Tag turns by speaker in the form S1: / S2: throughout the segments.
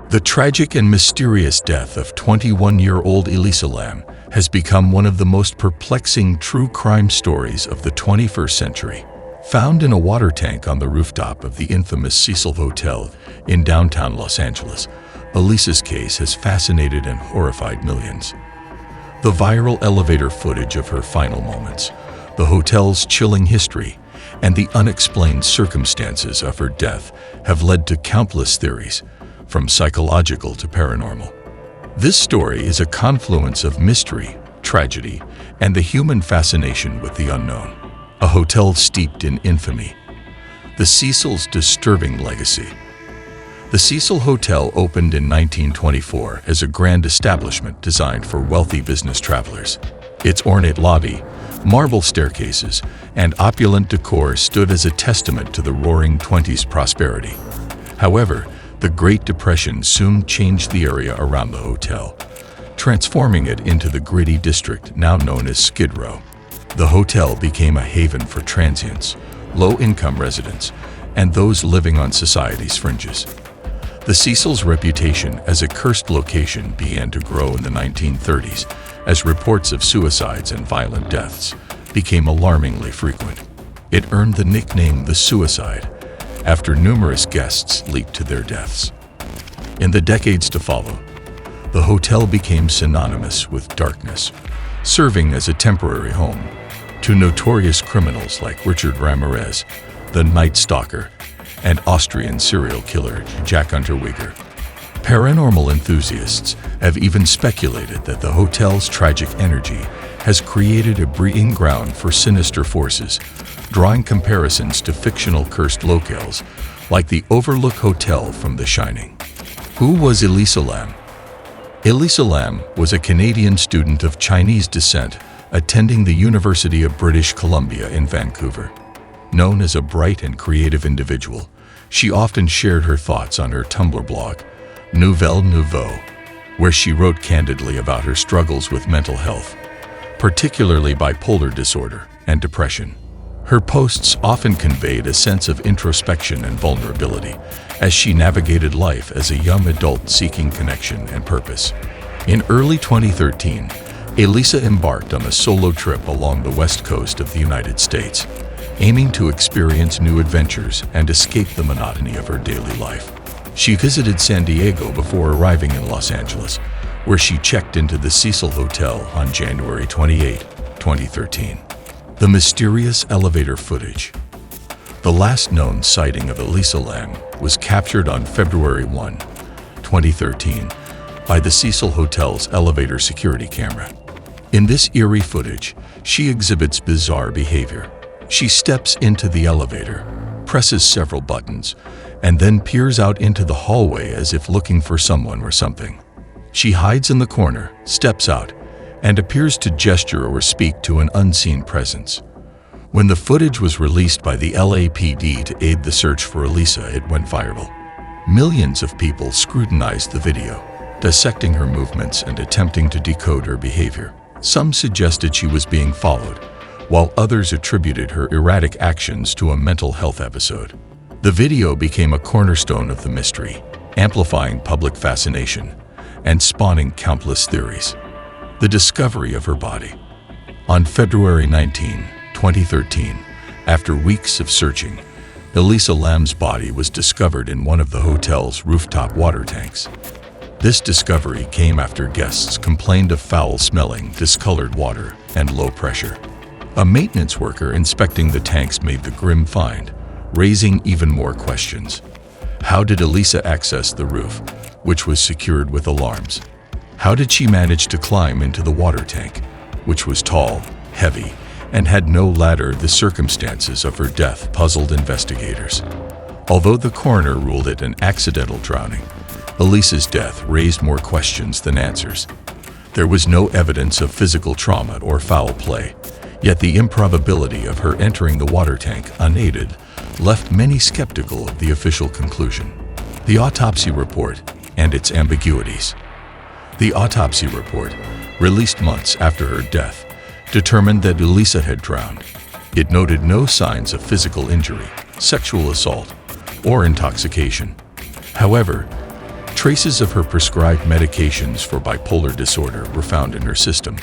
S1: The tragic and mysterious death of 21-year-old Elisa Lam has become one of the most perplexing true crime stories of the 21st century. Found in a water tank on the rooftop of the infamous Cecil Hotel in downtown Los Angeles, Elisa's case has fascinated and horrified millions. The viral elevator footage of her final moments, the hotel's chilling history, and the unexplained circumstances of her death have led to countless theories, from psychological to paranormal. This story is a confluence of mystery, tragedy, and the human fascination with the unknown. A hotel steeped in infamy. The Cecil's disturbing legacy. The Cecil Hotel opened in 1924 as a grand establishment designed for wealthy business travelers. Its ornate lobby, marble staircases, and opulent decor stood as a testament to the Roaring Twenties prosperity. However, the Great Depression soon changed the area around the hotel, transforming it into the gritty district now known as Skid Row. The hotel became a haven for transients, low-income residents, and those living on society's fringes. The Cecil's reputation as a cursed location began to grow in the 1930s as reports of suicides and violent deaths became alarmingly frequent. It earned the nickname the Suicide after numerous guests leaked to their deaths. In the decades to follow, the hotel became synonymous with darkness, serving as a temporary home to notorious criminals like Richard Ramirez, the Night Stalker, and Austrian serial killer Jack Unterweger. Paranormal enthusiasts have even speculated that the hotel's tragic energy has created a breeding ground for sinister forces, drawing comparisons to fictional cursed locales like the Overlook Hotel from The Shining. Who was Elisa Lam? Elisa Lam was a Canadian student of Chinese descent attending the University of British Columbia in Vancouver. Known as a bright and creative individual, she often shared her thoughts on her Tumblr blog, Nouvelle Nouveau, where she wrote candidly about her struggles with mental health, particularly bipolar disorder and depression. Her posts often conveyed a sense of introspection and vulnerability as she navigated life as a young adult seeking connection and purpose. In early 2013, Elisa embarked on a solo trip along the west coast of the United States, aiming to experience new adventures and escape the monotony of her daily life. She visited San Diego before arriving in Los Angeles, where she checked into the Cecil Hotel on January 28, 2013. The mysterious elevator footage. The last known sighting of Elisa Lam was captured on February 1, 2013, by the Cecil Hotel's elevator security camera. In this eerie footage, she exhibits bizarre behavior. She steps into the elevator, presses several buttons, and then peers out into the hallway as if looking for someone or something. She hides in the corner, steps out, and appears to gesture or speak to an unseen presence. When the footage was released by the LAPD to aid the search for Elisa, it went viral. Millions of people scrutinized the video, dissecting her movements and attempting to decode her behavior. Some suggested she was being followed, while others attributed her erratic actions to a mental health episode. The video became a cornerstone of the mystery, amplifying public fascination and spawning countless theories. The discovery of her body. On February 19, 2013, after weeks of searching, Elisa Lam's body was discovered in one of the hotel's rooftop water tanks. This discovery came after guests complained of foul-smelling, discolored water and low pressure. A maintenance worker inspecting the tanks made the grim find, raising even more questions. How did Elisa access the roof, which was secured with alarms? How did she manage to climb into the water tank, which was tall, heavy, and had no ladder? The circumstances of her death puzzled investigators. Although the coroner ruled it an accidental drowning, Elisa's death raised more questions than answers. There was no evidence of physical trauma or foul play, yet the improbability of her entering the water tank unaided left many skeptical of the official conclusion. The autopsy report and its ambiguities. The autopsy report, released months after her death, determined that Elisa had drowned. It noted no signs of physical injury, sexual assault, or intoxication. However, Traces of her prescribed medications for bipolar disorder were found in her system,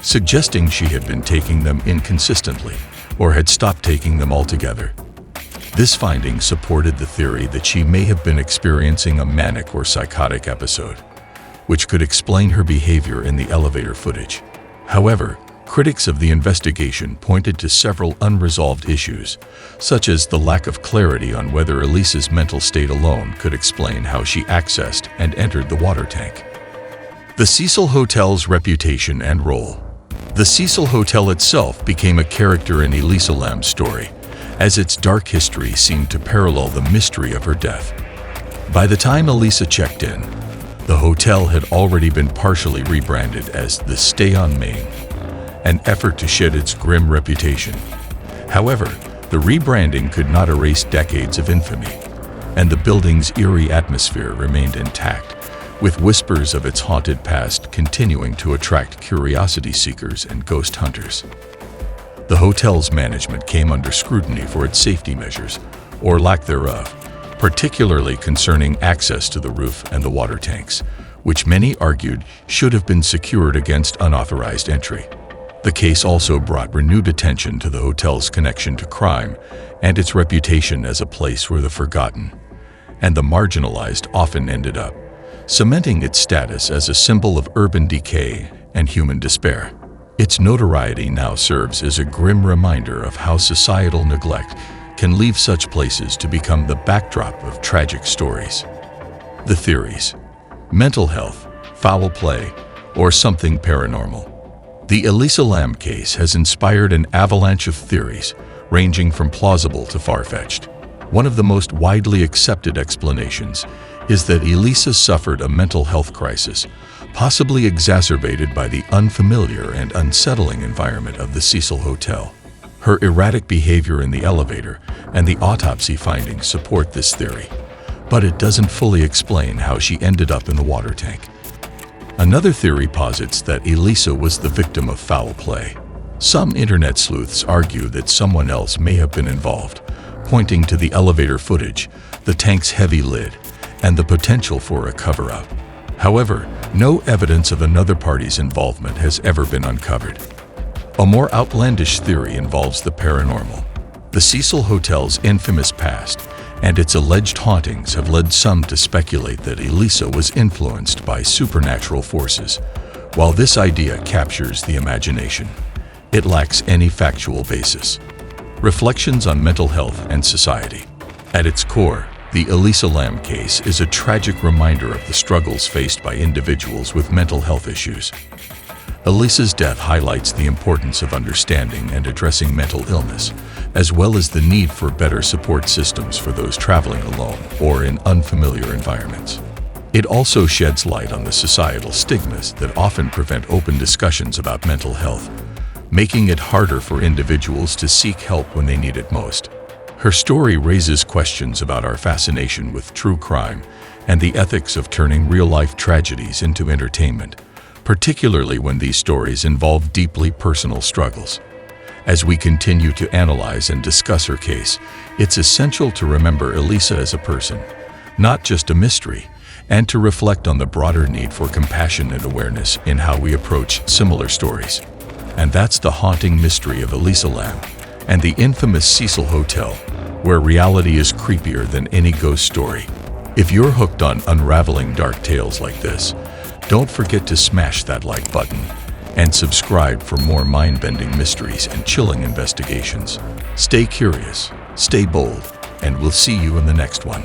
S1: suggesting she had been taking them inconsistently or had stopped taking them altogether. This finding supported the theory that she may have been experiencing a manic or psychotic episode, which could explain her behavior in the elevator footage. However, critics of the investigation pointed to several unresolved issues, such as the lack of clarity on whether Elisa's mental state alone could explain how she accessed and entered the water tank. The Cecil Hotel's reputation and role. The Cecil Hotel itself became a character in Elisa Lam's story, as its dark history seemed to parallel the mystery of her death. By the time Elisa checked in, the hotel had already been partially rebranded as the Stay on Main, an effort to shed its grim reputation. However, the rebranding could not erase decades of infamy, and the building's eerie atmosphere remained intact, with whispers of its haunted past continuing to attract curiosity seekers and ghost hunters. The hotel's management came under scrutiny for its safety measures, or lack thereof, particularly concerning access to the roof and the water tanks, which many argued should have been secured against unauthorized entry. The case also brought renewed attention to the hotel's connection to crime and its reputation as a place where the forgotten and the marginalized often ended up, cementing its status as a symbol of urban decay and human despair. Its notoriety now serves as a grim reminder of how societal neglect can leave such places to become the backdrop of tragic stories. The theories: mental health, foul play, or something paranormal. The Elisa Lam case has inspired an avalanche of theories, ranging from plausible to far-fetched. One of the most widely accepted explanations is that Elisa suffered a mental health crisis, possibly exacerbated by the unfamiliar and unsettling environment of the Cecil Hotel. Her erratic behavior in the elevator and the autopsy findings support this theory, but it doesn't fully explain how she ended up in the water tank. Another theory posits that Elisa was the victim of foul play. Some internet sleuths argue that someone else may have been involved, pointing to the elevator footage, the tank's heavy lid, and the potential for a cover-up. However, no evidence of another party's involvement has ever been uncovered. A more outlandish theory involves the paranormal. The Cecil Hotel's infamous past and its alleged hauntings have led some to speculate that Elisa was influenced by supernatural forces. While this idea captures the imagination, it lacks any factual basis. Reflections on mental health and society. At its core, the Elisa Lam case is a tragic reminder of the struggles faced by individuals with mental health issues. Elisa's death highlights the importance of understanding and addressing mental illness, as well as the need for better support systems for those traveling alone or in unfamiliar environments. It also sheds light on the societal stigmas that often prevent open discussions about mental health, making it harder for individuals to seek help when they need it most. Her story raises questions about our fascination with true crime and the ethics of turning real-life tragedies into entertainment, particularly when these stories involve deeply personal struggles. As we continue to analyze and discuss her case, it's essential to remember Elisa as a person, not just a mystery, and to reflect on the broader need for compassion and awareness in how we approach similar stories. And that's the haunting mystery of Elisa Lam and the infamous Cecil Hotel, where reality is creepier than any ghost story. If you're hooked on unraveling dark tales like this, don't forget to smash that like button and subscribe for more mind-bending mysteries and chilling investigations. Stay curious, stay bold, and we'll see you in the next one.